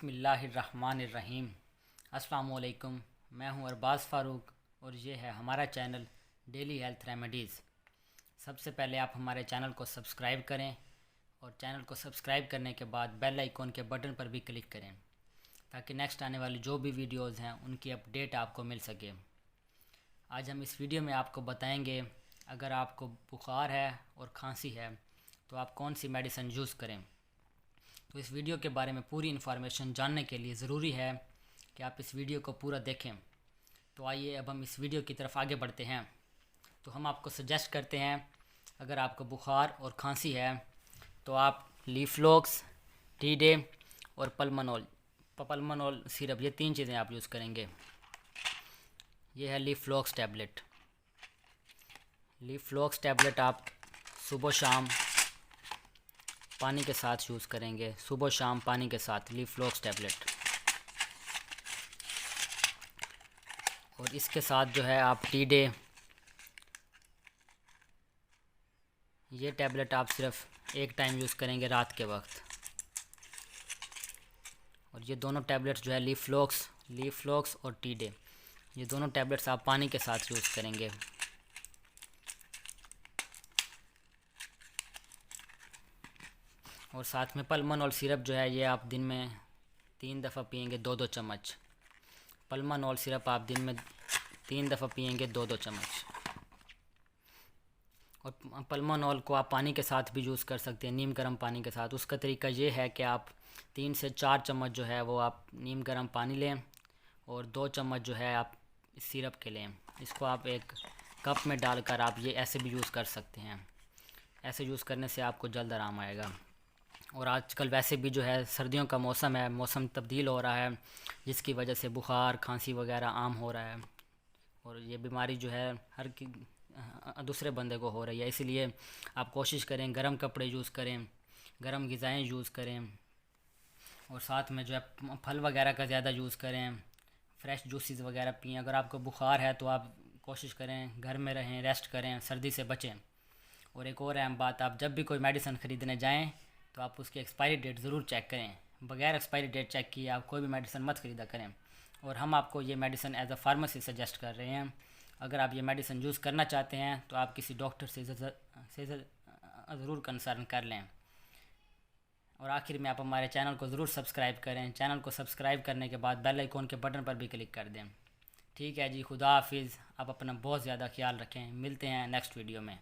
बिस्मिल्लाहिर्रहमानिर्रहीम। अस्सलाम वालेकुम। मैं हूं अरबाज़ फ़ारूक और ये है हमारा चैनल डेली हेल्थ रेमेडीज़। सबसे पहले आप हमारे चैनल को सब्सक्राइब करें और चैनल को सब्सक्राइब करने के बाद बेल आइकॉन के बटन पर भी क्लिक करें ताकि नेक्स्ट आने वाली जो भी वीडियोज़ हैं उनकी अपडेट आपको मिल सके। आज हम इस वीडियो में आपको बताएंगे अगर आपको बुखार है और खांसी है तो आप कौन सी मेडिसिन यूज़ करें। तो इस वीडियो के बारे में पूरी इन्फॉर्मेशन जानने के लिए ज़रूरी है कि आप इस वीडियो को पूरा देखें। तो आइए अब हम इस वीडियो की तरफ आगे बढ़ते हैं। तो हम आपको सजेस्ट करते हैं अगर आपको बुखार और खांसी है तो आप लीफ्लॉक्स, टी-डे और पल्मनॉल सिरप, ये 3 चीज़ें आप यूज़ करेंगे। ये है लीफ्लॉक्स टैबलेट। लीफ्लॉक्स टैबलेट आप सुबह शाम पानी के साथ यूज़ करेंगे। सुबह शाम पानी के साथ लीफ्लॉक्स टैबलेट। और इसके साथ जो है आप टी-डे, ये टैबलेट आप सिर्फ एक टाइम यूज़ करेंगे रात के वक्त। और ये दोनों टैबलेट्स जो है लीफ्लॉक्स और टी-डे, ये दोनों टैबलेट्स आप पानी के साथ यूज़ करेंगे। और साथ में पल्मनॉल सिरप जो है ये आप दिन में 3 दफ़ा पिएंगे 2-2 चम्मच। पल्मनॉल सिरप आप दिन में 3 दफ़ा पिएंगे 2-2 चम्मच। और पल्मनॉल को आप पानी के साथ भी यूज़ कर सकते हैं, नीम गर्म पानी के साथ। उसका तरीका ये है कि आप 3 से 4 चम्मच जो है वो आप नीम गर्म पानी लें और 2 चम्मच जो है आप सिरप के लें। इसको आप एक कप में डालकर आप ये ऐसे भी यूज़ कर सकते हैं। ऐसे यूज़ करने से आपको जल्द आराम आएगा। और आजकल वैसे भी जो है सर्दियों का मौसम है, मौसम तब्दील हो रहा है जिसकी वजह से बुखार खांसी वगैरह आम हो रहा है और ये बीमारी जो है हर दूसरे बंदे को हो रही है। इसलिए आप कोशिश करें गर्म कपड़े यूज़ करें, गर्म ग़िज़ाएँ यूज़ करें और साथ में जो है फल वगैरह का ज़्यादा यूज़ करें, फ्रेश जूसेस वगैरह पिएँ। अगर आपको बुखार है तो आप कोशिश करें घर में रहें, रेस्ट करें, सर्दी से बचें। और एक और अहम बात, आप जब भी कोई मेडिसिन ख़रीदने जाएँ तो आप उसकी एक्सपायरी डेट ज़रूर चेक करें। बगैर एक्सपायरी डेट चेक किए आप कोई भी मेडिसिन मत ख़रीदा करें। और हम आपको ये medicine as a pharmacy suggest कर रहे हैं। अगर आप ये मेडिसिन यूज़ करना चाहते हैं तो आप किसी डॉक्टर से ज़रूर कंसर्न कर लें। और आखिर में आप हमारे चैनल को ज़रूर सब्सक्राइब करें। चैनल को सब्सक्राइब करने के बाद बेल आइकॉन के बटन पर भी क्लिक कर दें। ठीक है जी, खुदा हाफिज़। आप अपना बहुत ज़्यादा ख्याल रखें। मिलते हैं नेक्स्ट वीडियो में।